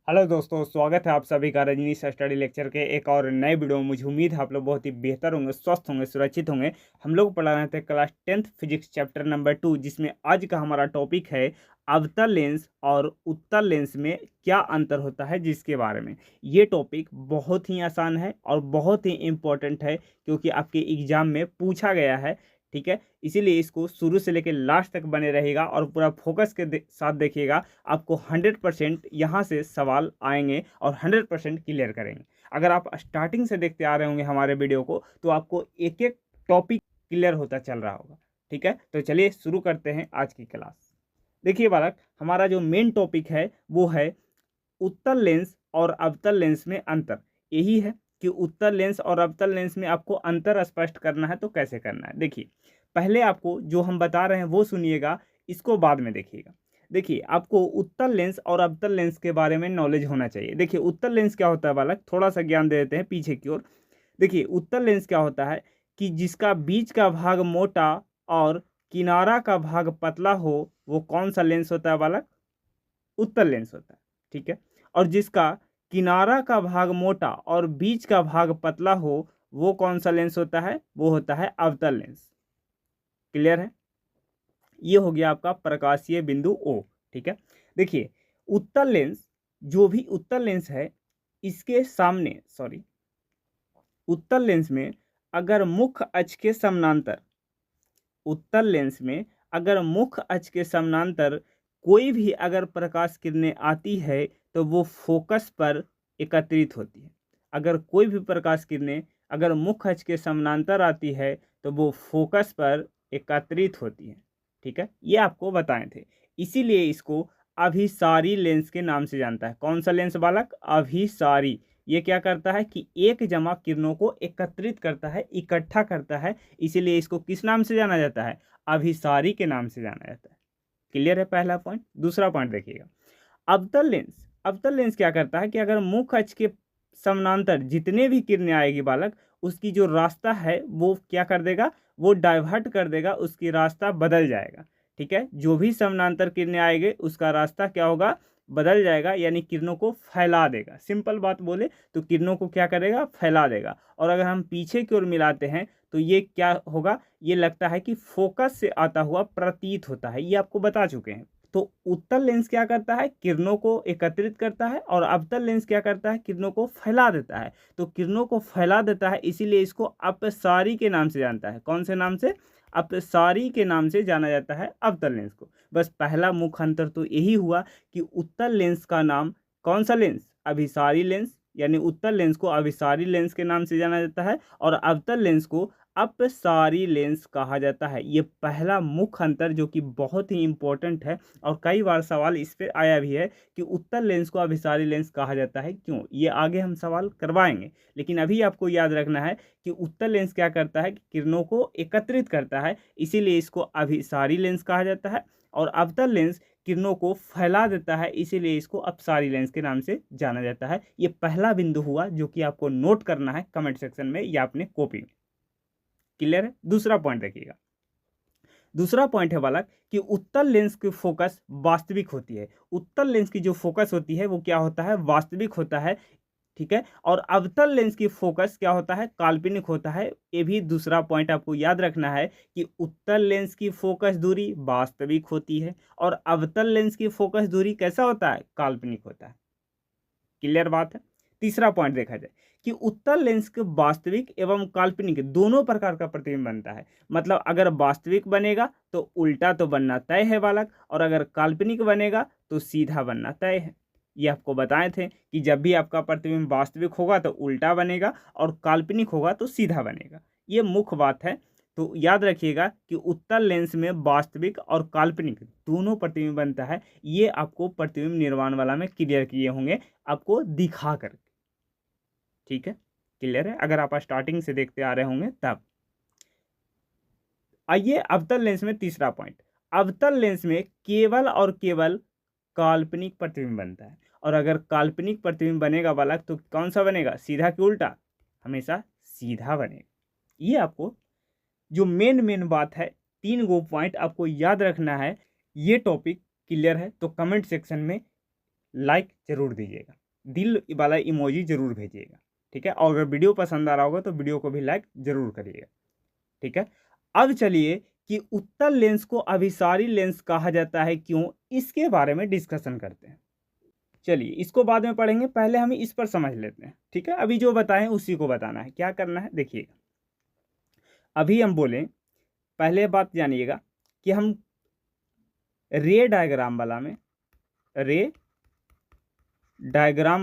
Hello दोस्तों, स्वागत है आप सभी का रजनीश स्टडी लेक्चर के एक और नए वीडियो में। मुझे उम्मीद है आप लोग बहुत ही बेहतर होंगे, स्वस्थ होंगे, सुरक्षित होंगे। हम लोग पढ़ा रहे थे class 10th physics chapter number 2, जिसमें आज का हमारा टॉपिक है अवतल लेंस और उत्तल लेंस में क्या अंतर होता है, जिसके बारे में। ये टॉपिक बहुत ही आसान है और बहुत ही इम्पोर्टेंट है, क्योंकि आपके एग्जाम में पूछा गया है। ठीक है, इसीलिए इसको शुरू से लेकर लास्ट तक बने रहेगा और पूरा फोकस के साथ देखिएगा। आपको 100% यहाँ से सवाल आएंगे और 100% क्लियर करेंगे। अगर आप स्टार्टिंग से देखते आ रहे होंगे हमारे वीडियो को, तो आपको एक एक टॉपिक क्लियर होता चल रहा होगा। ठीक है, तो चलिए शुरू करते हैं आज की क्लास। देखिए बालक, हमारा जो मेन टॉपिक है वो है उत्तल लेंस और अवतल लेंस में अंतर। यही है कि उत्तल लेंस और अवतल लेंस में आपको अंतर स्पष्ट करना है। तो कैसे करना है, देखिए। पहले आपको जो हम बता रहे हैं वो सुनिएगा, इसको बाद में देखिएगा। देखिए, आपको उत्तल लेंस और अवतल लेंस के बारे में नॉलेज होना चाहिए। देखिए, उत्तल लेंस क्या होता है बालक, थोड़ा सा ज्ञान दे देते हैं पीछे की ओर। देखिए, उत्तल लेंस क्या होता है कि जिसका बीच का भाग मोटा और किनारा का भाग पतला हो, वो कौन सा लेंस होता है बालक? उत्तल लेंस होता है। ठीक है, और जिसका किनारा का भाग मोटा और बीच का भाग पतला हो, वो कौन सा लेंस होता है? वो होता है अवतल लेंस। क्लियर है? ये हो गया आपका प्रकाशीय बिंदु ओ। ठीक है, देखिए, उत्तल लेंस, जो भी उत्तल लेंस है, इसके सामने उत्तल लेंस में अगर मुख्य अक्ष के समानांतर, उत्तल लेंस में अगर मुख्य अक्ष के समानांतर कोई भी अगर प्रकाश किरणें आती है, तो वो फोकस पर एकत्रित होती है। अगर कोई भी प्रकाश किरणें अगर मुख्य अक्ष के समानांतर आती है, तो वो फोकस पर एकत्रित होती है। ठीक है, ये आपको बताए थे। इसीलिए इसको अभिसारी लेंस के नाम से जानता है। कौन सा लेंस बालक? अभिसारी। ये क्या करता है कि एक जमा किरणों को एकत्रित करता है, इकट्ठा करता है। इसीलिए इसको किस नाम से जाना जाता है? अभिसारी के नाम से जाना जाता है। क्लियर है पहला पॉइंट। दूसरा पॉइंट देखिएगा, अवतल लेंस। अवतल लेंस क्या करता है कि अगर मुख्य अक्ष के समानांतर जितने भी किरणें आएगी बालक, उसकी जो रास्ता है वो क्या कर देगा? वो डाइवर्ट कर देगा, उसकी रास्ता बदल जाएगा। ठीक है, जो भी समानांतर किरणें आएंगे उसका रास्ता क्या होगा? बदल जाएगा, यानी किरणों को फैला देगा। सिंपल बात बोले तो किरणों को क्या करेगा? फैला देगा। और अगर हम पीछे की ओर मिलाते हैं तो ये क्या होगा? ये लगता है कि फोकस से आता हुआ प्रतीत होता है। ये आपको बता चुके हैं। तो उत्तल लेंस क्या करता है? किरणों को एकत्रित करता है, और अवतल लेंस क्या करता है? किरणों को फैला देता है। तो किरणों को फैला देता है, इसीलिए इसको अपसारी के नाम से जानता है। कौन से नाम से? अपसारी के नाम से जाना जाता है अवतल लेंस को। बस पहला मुख्य अंतर तो यही हुआ कि उत्तल लेंस का नाम कौन सा लेंस? अभिसारी लेंस, यानी उत्तल लेंस को अभिसारी लेंस के नाम से जाना जाता है और अवतल लेंस को अपसारी लेंस कहा जाता है। ये पहला मुख्य अंतर जो कि बहुत ही इंपॉर्टेंट है, और कई बार सवाल इस पे आया भी है कि उत्तल लेंस को अभिसारी लेंस कहा जाता है क्यों। ये आगे हम सवाल करवाएंगे, लेकिन अभी आपको याद रखना है कि उत्तल लेंस क्या करता है कि किरणों को एकत्रित करता है, इसीलिए इसको अभिसारी लेंस कहा जाता है। और अवतल लेंस किरणों को फैला देता है, इसीलिए इसको अपसारी लेंस के नाम से जाना जाता है। ये पहला बिंदु हुआ जो कि आपको नोट करना है कमेंट सेक्शन में या अपने कॉपी में। क्लियर है? दूसरा पॉइंट देखिएगा। दूसरा पॉइंट है बालक कि उत्तल लेंस की फोकस वास्तविक होती है। उत्तल लेंस की जो फोकस होती है वो क्या होता है? वास्तविक होता है। ठीक है, और अवतल लेंस की फोकस क्या होता है? काल्पनिक होता है। ये भी दूसरा पॉइंट आपको याद रखना है कि उत्तल लेंस की फोकस दूरी वास्तविक होती है और अवतल लेंस की फोकस दूरी कैसा होता है? काल्पनिक होता है। क्लियर बात है? तीसरा पॉइंट देखा जाए कि उत्तल लेंस के वास्तविक एवं काल्पनिक दोनों प्रकार का प्रतिबिंब बनता है। मतलब अगर वास्तविक बनेगा तो उल्टा तो बनना तय है बालक, और अगर काल्पनिक बनेगा तो सीधा बनना तय है। ये आपको बताए थे कि जब भी आपका प्रतिबिंब वास्तविक होगा तो उल्टा बनेगा और काल्पनिक होगा तो सीधा बनेगा। ये मुख्य बात है। तो याद रखिएगा कि उत्तल लेंस में वास्तविक और काल्पनिक दोनों प्रतिबिंब बनता है। ये आपको प्रतिबिंब निर्माण वाला में क्लियर किए होंगे, आपको दिखा करके। ठीक है, क्लियर है अगर आप स्टार्टिंग से देखते आ रहे होंगे तब। आइए अवतल लेंस में तीसरा पॉइंट। अवतल लेंस में केवल और केवल काल्पनिक प्रतिबिंब बनता है, और अगर काल्पनिक प्रतिबिंब बनेगा बालक तो कौन सा बनेगा? सीधा कि उल्टा? हमेशा सीधा बनेगा। ये आपको जो मेन बात है, 3 गो पॉइंट आपको याद रखना है। ये टॉपिक क्लियर है तो कमेंट सेक्शन में लाइक ज़रूर दीजिएगा, दिल वाला इमोजी ज़रूर भेजिएगा, ठीक है। और अगर वीडियो पसंद आ रहा होगा तो वीडियो को भी लाइक ज़रूर करिएगा, ठीक है। अब चलिए कि उत्तल लेंस को अभिसारी लेंस कहा जाता है क्यों, इसके बारे में डिस्कशन करते हैं। चलिए इसको बाद में पढ़ेंगे, पहले हम इस पर समझ लेते हैं, ठीक है। अभी जो बताएं उसी को बताना है। क्या करना है देखिएगा, अभी हम बोलें, पहले बात जानिएगा कि हम रे डायग्राम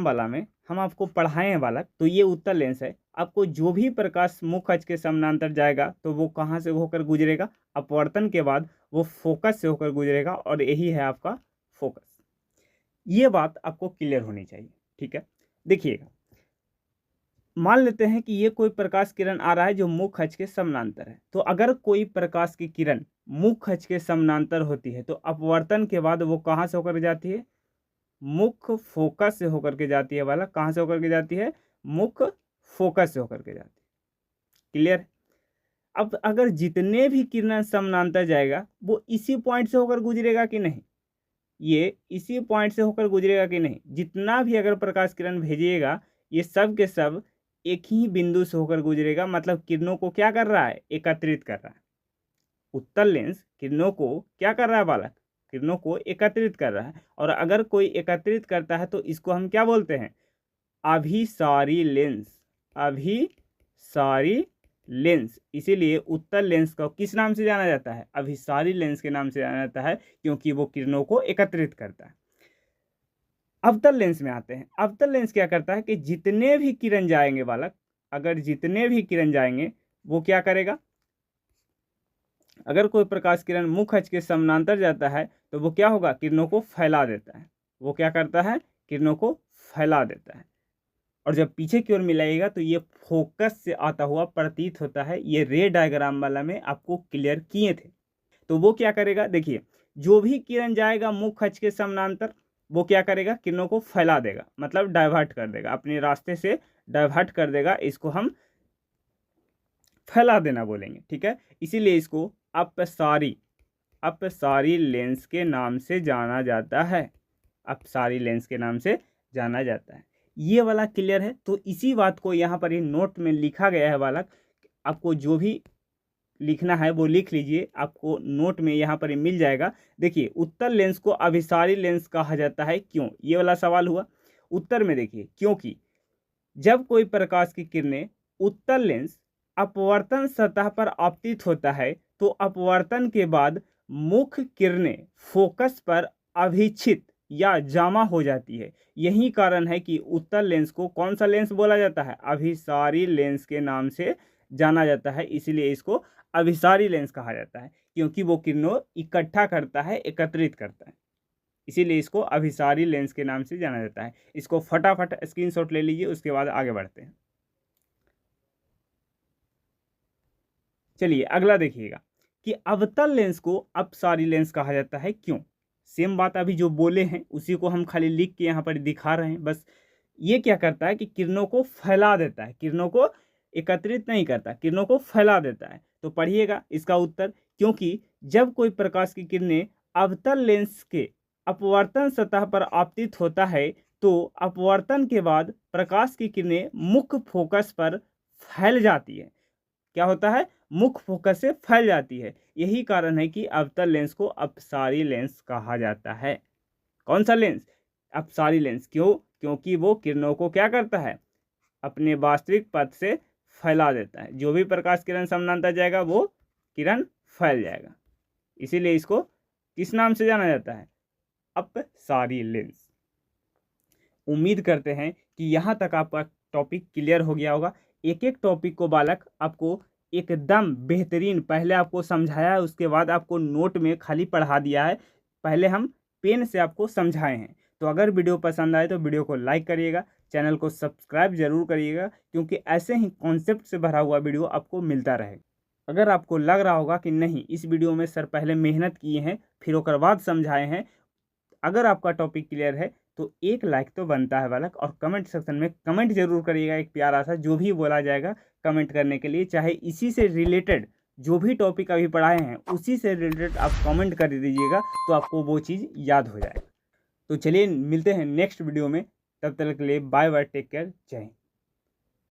वाला में हम आपको पढ़ाए हैं बालक, तो ये उत्तल लेंस है। आपको जो भी प्रकाश मुख्य अक्ष के समानांतर जाएगा तो वो कहाँ से होकर गुजरेगा, अपवर्तन के बाद वो फोकस से होकर गुजरेगा, और यही है आपका फोकस। ये बात आपको क्लियर होनी चाहिए, ठीक है। देखिएगा, मान लेते हैं कि ये कोई प्रकाश किरण आ रहा है जो मुख्य अक्ष के समानांतर है। तो अगर कोई प्रकाश की किरण मुख्य अक्ष के समानांतर होती है तो अपवर्तन के बाद वो कहाँ से होकर जाती है, मुख्य फोकस से होकर के जाती है वाला। कहाँ से होकर के जाती है, मुख्य फोकस से होकर के जाती है। क्लियर। अब अगर जितने भी किरण समानांतर जाएगा वो इसी पॉइंट से होकर गुजरेगा कि नहीं, ये इसी पॉइंट से होकर गुजरेगा कि नहीं। जितना भी अगर प्रकाश किरण भेजिएगा ये सब के सब एक ही बिंदु से होकर गुजरेगा, मतलब किरणों को क्या कर रहा है, एकत्रित कर रहा है। उत्तल लेंस किरणों को क्या कर रहा है बालक, किरणों को एकत्रित कर रहा है। और अगर कोई एकत्रित करता है तो इसको हम क्या बोलते हैं, अभिसारी लेंस, अभिसारी लेंस। इसीलिए उत्तल लेंस को किस नाम से जाना जाता है, अभिसारी लेंस के नाम से जाना जाता है, क्योंकि वो किरणों को एकत्रित करता है। अवतल लेंस में आते हैं। अवतल लेंस क्या करता है कि जितने भी किरण जाएंगे बालक, अगर जितने भी किरण जाएंगे वो क्या करेगा, अगर कोई प्रकाश किरण मुख्य अक्ष के समानांतर जाता है तो वो क्या होगा, किरणों को फैला देता है। वो क्या करता है, किरणों को फैला देता है। और जब पीछे की ओर मिलाइएगा तो ये फोकस से आता हुआ प्रतीत होता है। ये रे डायग्राम वाला में आपको क्लियर किए थे। तो वो क्या करेगा, देखिए, जो भी किरण जाएगा मुख्य अक्ष के समानांतर वो क्या करेगा, किरणों को फैला देगा, मतलब डाइवर्ट कर देगा, अपने रास्ते से डाइवर्ट कर देगा। इसको हम फैला देना बोलेंगे, ठीक है। इसीलिए इसको अपसारी लेंस के नाम से जाना जाता है, अपसारी लेंस के नाम से जाना जाता है। ये वाला क्लियर है। तो इसी बात को यहाँ पर ये नोट में लिखा गया है बालक। आपको जो भी लिखना है वो लिख लीजिए, आपको नोट में यहाँ पर मिल जाएगा। देखिए, उत्तल लेंस को अभिसारी लेंस कहा जाता है क्यों, ये वाला सवाल हुआ। उत्तर में देखिए, क्योंकि जब कोई प्रकाश की किरणें उत्तल लेंस अपवर्तन सतह पर आपतित होता है तो अपवर्तन के बाद मुख्य किरणें फोकस पर अभिच्छित या जामा हो जाती है। यही कारण है कि उत्तल लेंस को कौन सा लेंस बोला जाता है, अभिसारी लेंस के नाम से जाना जाता है। इसीलिए इसको अभिसारी लेंस कहा जाता है, क्योंकि वो किरणों इकट्ठा करता है, एकत्रित करता है। इसीलिए इसको अभिसारी लेंस के नाम से जाना जाता है। इसको फटाफट स्क्रीनशॉट ले लीजिए, उसके बाद आगे बढ़ते हैं। चलिए अगला देखिएगा कि अवतल लेंस को अपसारी लेंस कहा जाता है क्यों। सेम बात अभी जो बोले हैं उसी को हम खाली लिख के यहाँ पर दिखा रहे हैं बस। ये क्या करता है कि किरणों को फैला देता है, किरणों को एकत्रित नहीं करता, किरणों को फैला देता है। तो पढ़िएगा इसका उत्तर, क्योंकि जब कोई प्रकाश की किरणें अवतल लेंस के अपवर्तन सतह पर आपतित होता है तो अपवर्तन के बाद प्रकाश की किरणें मुख्य फोकस पर फैल जाती है। क्या होता है, मुख्य फोकस से फैल जाती है। यही कारण है कि अवतल लेंस को अपसारी लेंस कहा जाता है। कौन सा लेंस, अपसारी लेंस। क्यों, क्योंकि वो किरणों को क्या करता है, अपने वास्तविक पथ से फैला देता है। जो भी प्रकाश किरण समानांतर जाएगा वो किरण फैल जाएगा। इसीलिए इसको किस नाम से जाना जाता है, अपसारी लेंस। उम्मीद करते हैं कि यहाँ तक आपका टॉपिक क्लियर हो गया होगा। एक एक टॉपिक को बालक आपको एकदम बेहतरीन पहले आपको समझाया है, उसके बाद आपको नोट में खाली पढ़ा दिया है। पहले हम पेन से आपको समझाए हैं। तो अगर वीडियो पसंद आए तो वीडियो को लाइक करिएगा, चैनल को सब्सक्राइब जरूर करिएगा, क्योंकि ऐसे ही कॉन्सेप्ट से भरा हुआ वीडियो आपको मिलता रहे। अगर आपको लग रहा होगा कि नहीं इस वीडियो में सर पहले मेहनत किए हैं फिर उसके बाद समझाए हैं, अगर आपका टॉपिक क्लियर है तो एक लाइक तो बनता है बालक। और कमेंट सेक्शन में कमेंट जरूर करिएगा, एक प्यारा सा जो भी बोला जाएगा कमेंट करने के लिए, चाहे इसी से रिलेटेड जो भी टॉपिक अभी पढ़ाए हैं उसी से रिलेटेड आप कमेंट कर दीजिएगा तो आपको वो चीज़ याद हो जाएगा। तो चलिए मिलते हैं नेक्स्ट वीडियो में, तब तक के लिए बाय बाय, टेक केयर, जय हिंद।